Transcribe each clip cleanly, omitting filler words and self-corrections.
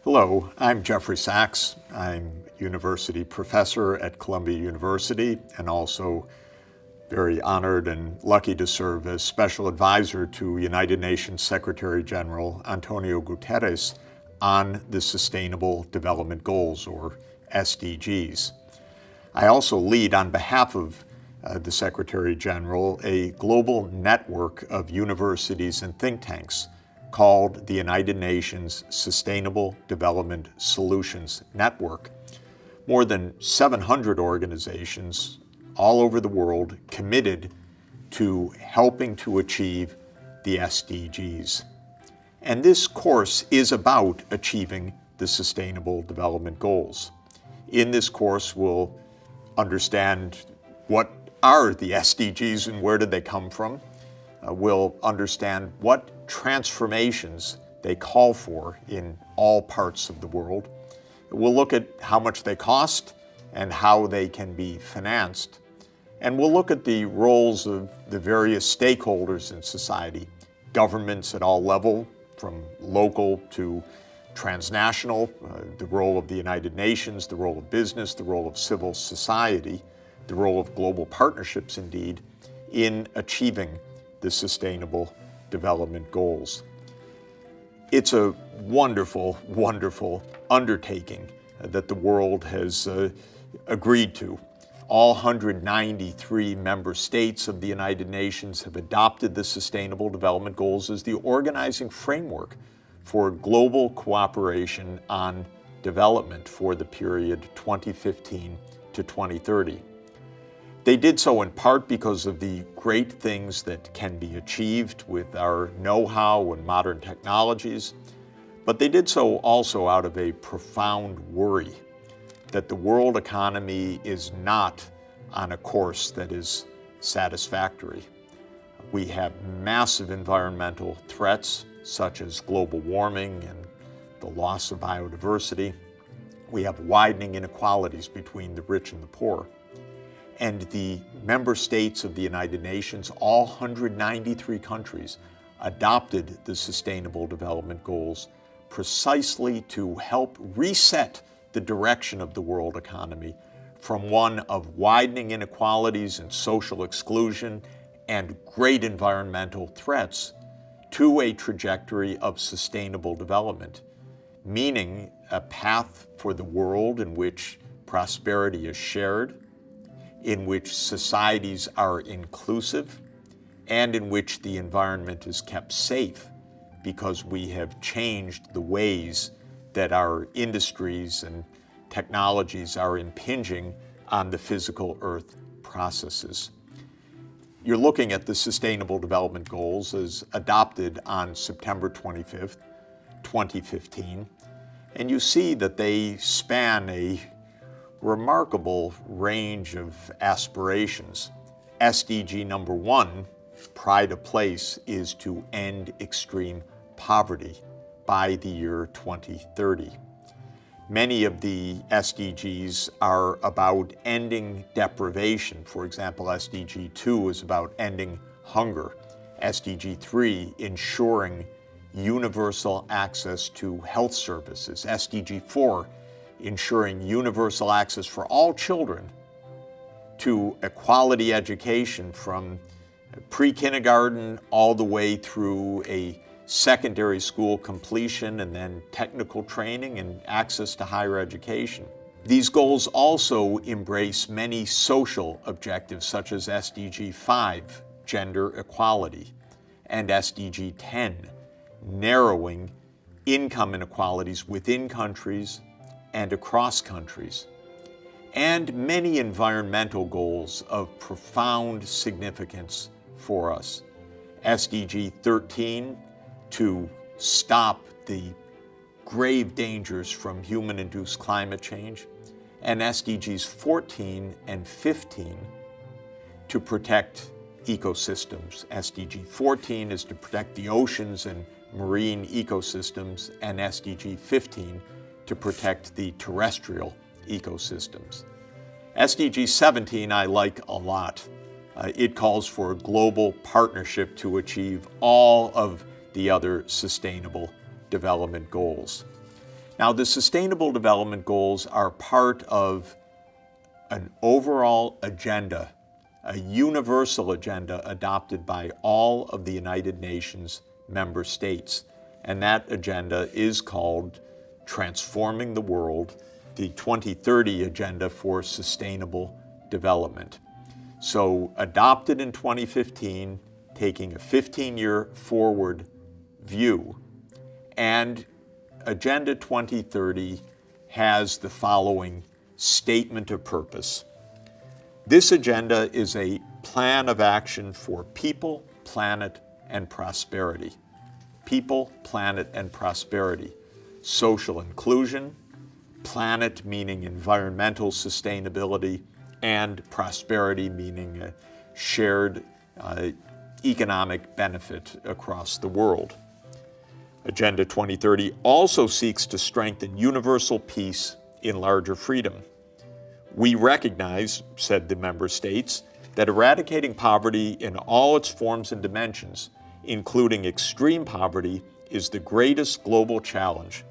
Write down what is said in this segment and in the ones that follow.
Hello, I'm Jeffrey Sachs. I'm a university professor at Columbia University and also very honored and lucky to serve as special advisor to United Nations Secretary General Antonio Guterres on the Sustainable Development Goals, or SDGs. I also lead, on behalf of the Secretary General, a global network of universities and think tanks called the United Nations Sustainable Development Solutions Network. More than 700 organizations all over the world committed to helping to achieve the SDGs. And this course is about achieving the Sustainable Development Goals. In this course, we'll understand what are the SDGs and where did they come from. We'll understand what transformations they call for in all parts of the world. We'll look at how much they cost and how they can be financed. And we'll look at the roles of the various stakeholders in society, governments at all levels, from local to transnational, the role of the United Nations, the role of business, the role of civil society, the role of global partnerships, indeed, in achieving the Sustainable Development Goals. It's a wonderful, wonderful undertaking that the world has agreed to. All 193 member states of the United Nations have adopted the Sustainable Development Goals as the organizing framework for global cooperation on development for the period 2015 to 2030. They did so in part because of the great things that can be achieved with our know-how and modern technologies, but they did so also out of a profound worry that the world economy is not on a course that is satisfactory. We have massive environmental threats, such as global warming and the loss of biodiversity. We have widening inequalities between the rich and the poor. And the member states of the United Nations, all 193 countries, adopted the Sustainable Development Goals precisely to help reset the direction of the world economy from one of widening inequalities and social exclusion and great environmental threats to a trajectory of sustainable development, meaning a path for the world in which prosperity is shared, in which societies are inclusive, and in which the environment is kept safe because we have changed the ways that our industries and technologies are impinging on the physical earth processes. You're looking at the Sustainable Development Goals as adopted on September 25th, 2015, and you see that they span a remarkable range of aspirations. SDG number 1, pride of place, is to end extreme poverty by the year 2030. Many of the SDGs are about ending deprivation. For example, SDG 2 is about ending hunger. SDG 3, ensuring universal access to health services. SDG 4, ensuring universal access for all children to a quality education from pre-kindergarten all the way through a secondary school completion and then technical training and access to higher education. These goals also embrace many social objectives such as SDG 5, gender equality, and SDG 10, narrowing income inequalities within countries and across countries, and many environmental goals of profound significance for us. SDG 13, to stop the grave dangers from human-induced climate change, and SDGs 14 and 15 to protect ecosystems. SDG 14 is to protect the oceans and marine ecosystems, and SDG 15 to protect the terrestrial ecosystems. SDG 17 I like a lot. It calls for a global partnership to achieve all of the other sustainable development goals. Now, the Sustainable Development Goals are part of an overall agenda, a universal agenda adopted by all of the United Nations member states. And that agenda is called Transforming the World, the 2030 Agenda for Sustainable Development. So adopted in 2015, taking a 15-year forward view. And Agenda 2030 has the following statement of purpose. This agenda is a plan of action for people, planet, and prosperity. People, planet, and prosperity. Social inclusion, planet meaning environmental sustainability, and prosperity meaning a shared economic benefit across the world. Agenda 2030 also seeks to strengthen universal peace in larger freedom. We recognize, said the member states, that eradicating poverty in all its forms and dimensions, including extreme poverty, is the greatest global challenge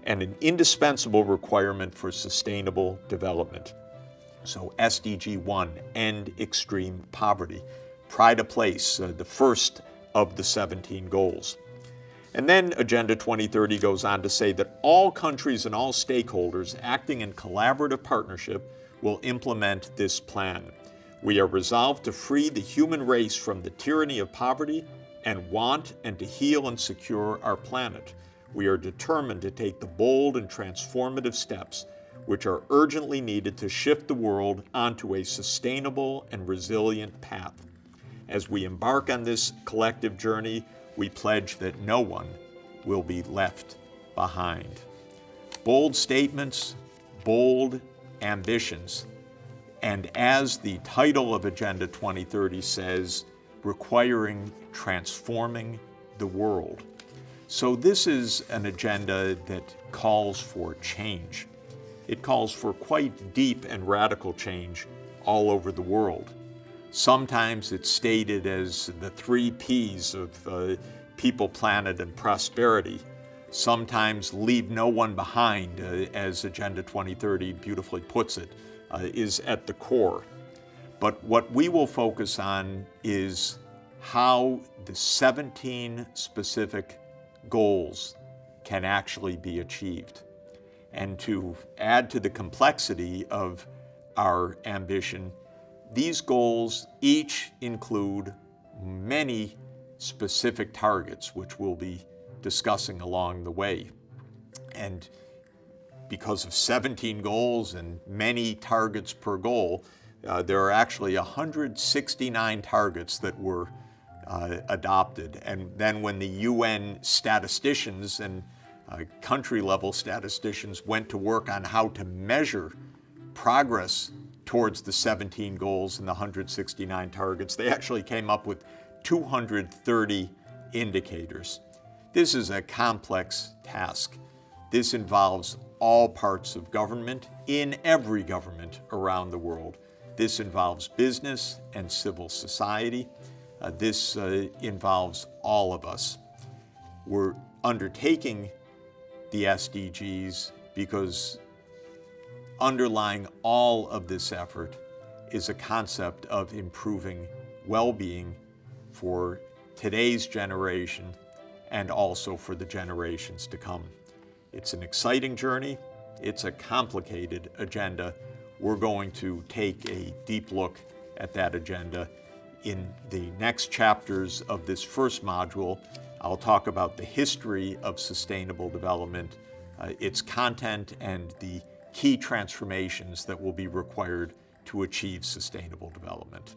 and an indispensable requirement for sustainable development. So SDG 1, end extreme poverty. Pride of place, the first of the 17 goals. And then Agenda 2030 goes on to say that all countries and all stakeholders acting in collaborative partnership will implement this plan. We are resolved to free the human race from the tyranny of poverty and want and to heal and secure our planet. We are determined to take the bold and transformative steps which are urgently needed to shift the world onto a sustainable and resilient path. As we embark on this collective journey, we pledge that no one will be left behind. Bold statements, bold ambitions, and as the title of Agenda 2030 says, requiring transforming the world. So this is an agenda that calls for change. It calls for quite deep and radical change all over the world. Sometimes it's stated as the 3 Ps of people, planet, and prosperity. Sometimes leave no one behind, as Agenda 2030 beautifully puts it, is at the core. But what we will focus on is how the 17 specific goals can actually be achieved. And to add to the complexity of our ambition, these goals each include many specific targets, which we'll be discussing along the way. And because of 17 goals and many targets per goal, there are actually 169 targets that were adopted. And then when the UN statisticians and country-level statisticians went to work on how to measure progress towards the 17 goals and the 169 targets, they actually came up with 230 indicators. This is a complex task. This involves all parts of government in every government around the world. This involves business and civil society. This involves all of us. We're undertaking the SDGs because underlying all of this effort is a concept of improving well-being for today's generation and also for the generations to come. It's an exciting journey. It's a complicated agenda. We're going to take a deep look at that agenda. In the next chapters of this first module, I'll talk about the history of sustainable development, its content, and the key transformations that will be required to achieve sustainable development.